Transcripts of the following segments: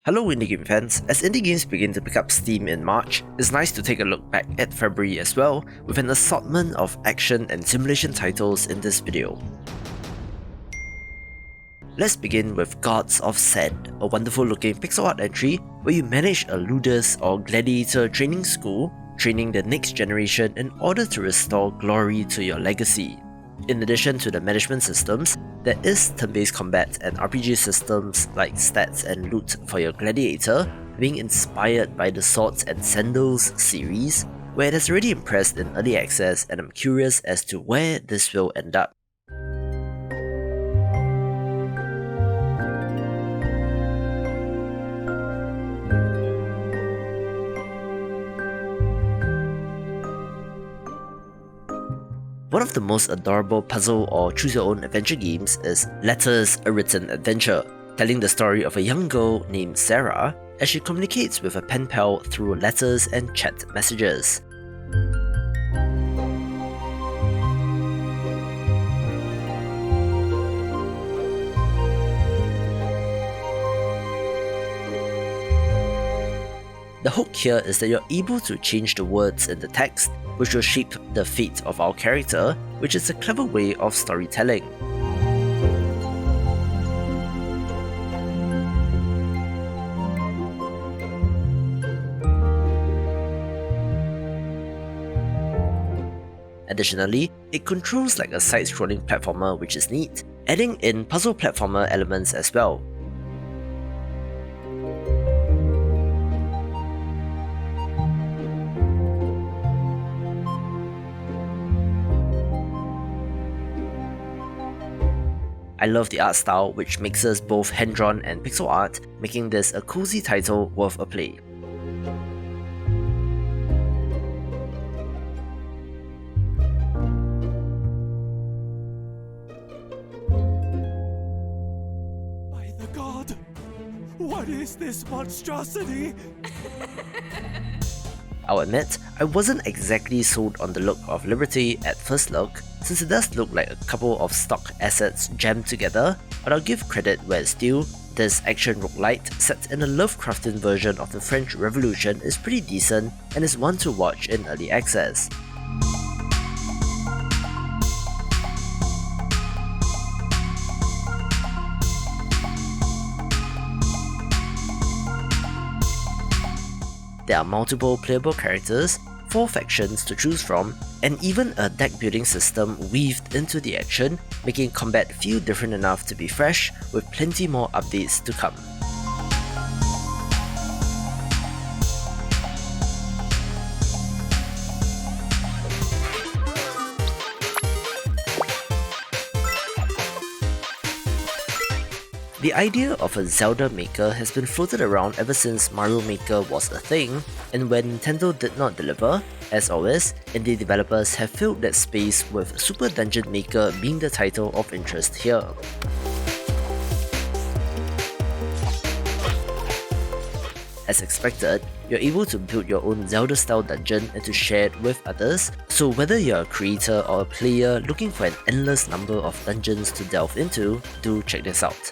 Hello indie game fans, as indie games begin to pick up steam in March, it's nice to take a look back at February as well, with an assortment of action and simulation titles in this video. Let's begin with Gods of Sand, a wonderful looking pixel art entry where you manage a ludus or gladiator training school, training the next generation in order to restore glory to your legacy. In addition to the management systems, there is turn-based combat and RPG systems like stats and loot for your gladiator, being inspired by the Swords and Sandals series, where it has already impressed in early access, and I'm curious as to where this will end up. One of the most adorable puzzle or choose-your-own adventure games is Letters, a Written Adventure, telling the story of a young girl named Sarah as she communicates with a pen pal through letters and chat messages. The hook here is that you're able to change the words in the text, which will shape the fate of our character, which is a clever way of storytelling. Additionally, it controls like a side-scrolling platformer, which is neat, adding in puzzle platformer elements as well. I love the art style, which mixes both hand-drawn and pixel art, making this a cozy title worth a play. By the god! What is this monstrosity? I'll admit, I wasn't exactly sold on the look of Liberte at first look, since it does look like a couple of stock assets jammed together, but I'll give credit where it's due. This action roguelite set in a Lovecraftian version of the French Revolution is pretty decent and is one to watch in early access. There are multiple playable characters, 4 factions to choose from, and even a deck building system weaved into the action, making combat feel different enough to be fresh, with plenty more updates to come. The idea of a Zelda Maker has been floated around ever since Mario Maker was a thing, and when Nintendo did not deliver, as always, indie developers have filled that space with Super Dungeon Maker being the title of interest here. As expected, you're able to build your own Zelda-style dungeon and to share it with others, so whether you're a creator or a player looking for an endless number of dungeons to delve into, do check this out.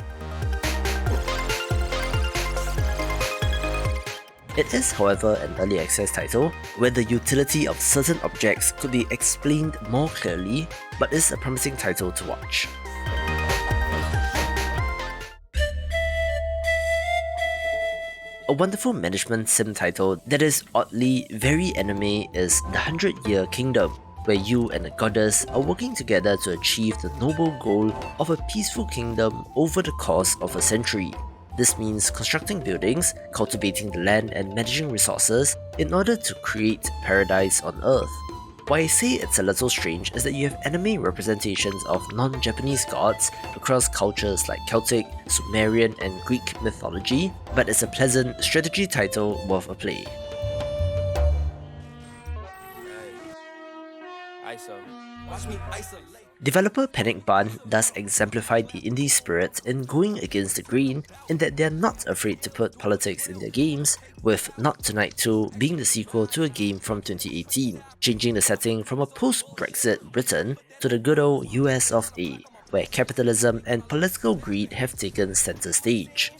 It is, however, an early access title, where the utility of certain objects could be explained more clearly, but is a promising title to watch. A wonderful management sim title that is oddly very anime is The 100-Year Kingdom, where you and a goddess are working together to achieve the noble goal of a peaceful kingdom over the course of a century. This means constructing buildings, cultivating the land and managing resources in order to create paradise on Earth. Why I say it's a little strange is that you have anime representations of non-Japanese gods across cultures like Celtic, Sumerian and Greek mythology, but it's a pleasant strategy title worth a play. Developer Panic Bun does exemplify the indie spirit in going against the grain in that they're not afraid to put politics in their games, with Not Tonight 2 being the sequel to a game from 2018, changing the setting from a post-Brexit Britain to the good old US of A, where capitalism and political greed have taken center stage.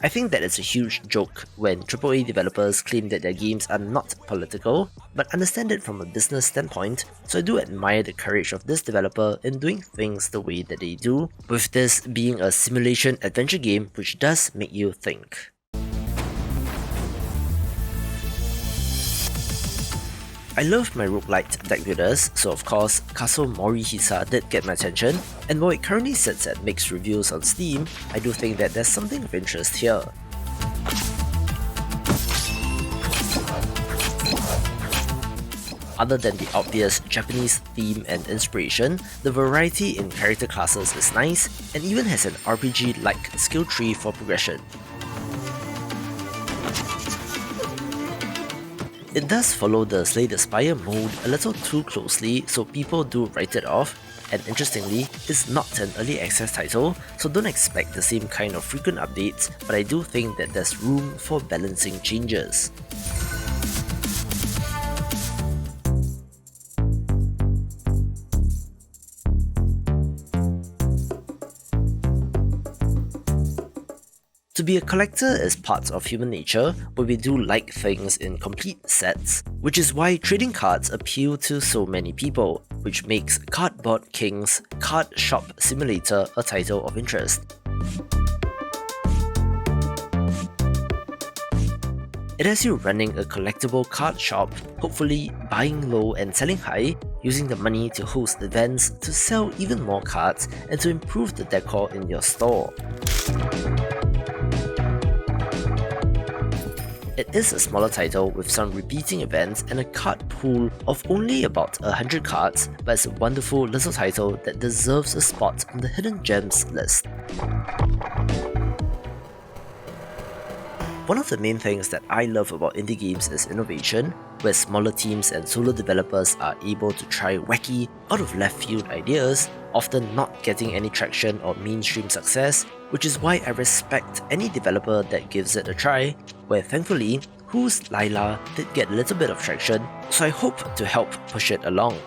I think that it's a huge joke when AAA developers claim that their games are not political, but understand it from a business standpoint, so I do admire the courage of this developer in doing things the way that they do, with this being a simulation adventure game which does make you think. I love my roguelite deck builders, so of course Castle Morihisa did get my attention, and while it currently sits at mixed reviews on Steam, I do think that there's something of interest here. Other than the obvious Japanese theme and inspiration, the variety in character classes is nice, and even has an RPG-like skill tree for progression. It does follow the Slay the Spire mode a little too closely, so people do write it off, and interestingly, it's not an early access title, so don't expect the same kind of frequent updates, but I do think that there's room for balancing changes. To be a collector is part of human nature, but we do like things in complete sets, which is why trading cards appeal to so many people, which makes Cardboard King's Card Shop Simulator a title of interest. It has you running a collectible card shop, hopefully buying low and selling high, using the money to host events, to sell even more cards, and to improve the decor in your store. It is a smaller title with some repeating events and a card pool of only about 100 cards, but it's a wonderful little title that deserves a spot on the Hidden Gems list. One of the main things that I love about indie games is innovation, where smaller teams and solo developers are able to try wacky, out of left field ideas, often not getting any traction or mainstream success, which is why I respect any developer that gives it a try, where thankfully, Who's Lila did get a little bit of traction, so I hope to help push it along.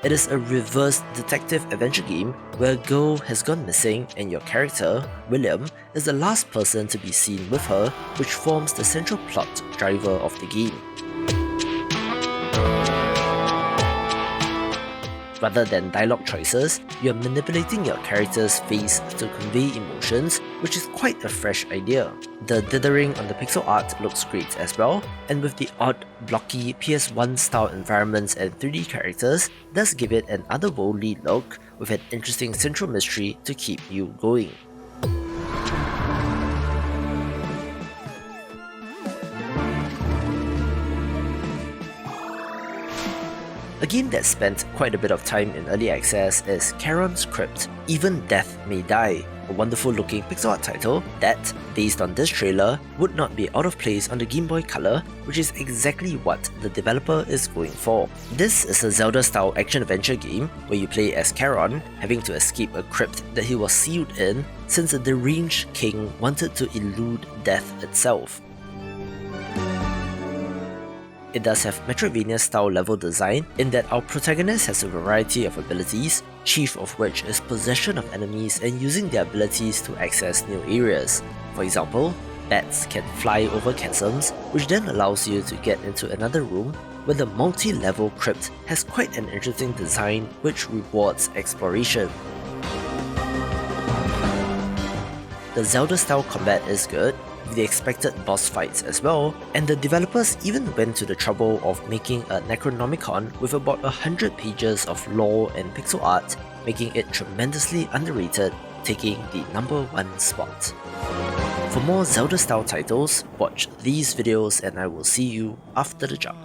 It is a reverse detective adventure game where a girl has gone missing and your character, William, is the last person to be seen with her, which forms the central plot driver of the game. Rather than dialogue choices, you are manipulating your character's face to convey emotions, which is quite a fresh idea. The dithering on the pixel art looks great as well, and with the odd, blocky PS1 style environments and 3D characters, does give it an otherworldly look with an interesting central mystery to keep you going. A game that spent quite a bit of time in early access is Charon's Crypt, Even Death May Die, a wonderful looking pixel art title that, based on this trailer, would not be out of place on the Game Boy Color, which is exactly what the developer is going for. This is a Zelda-style action-adventure game where you play as Charon, having to escape a crypt that he was sealed in since a deranged king wanted to elude death itself. It does have Metroidvania-style level design in that our protagonist has a variety of abilities, chief of which is possession of enemies and using their abilities to access new areas. For example, bats can fly over chasms, which then allows you to get into another room where the multi-level crypt has quite an interesting design which rewards exploration. The Zelda-style combat is good, with the expected boss fights as well, and the developers even went to the trouble of making a Necronomicon with about 100 pages of lore and pixel art, making it tremendously underrated, taking the #1 spot. For more Zelda-style titles, watch these videos and I will see you after the jump.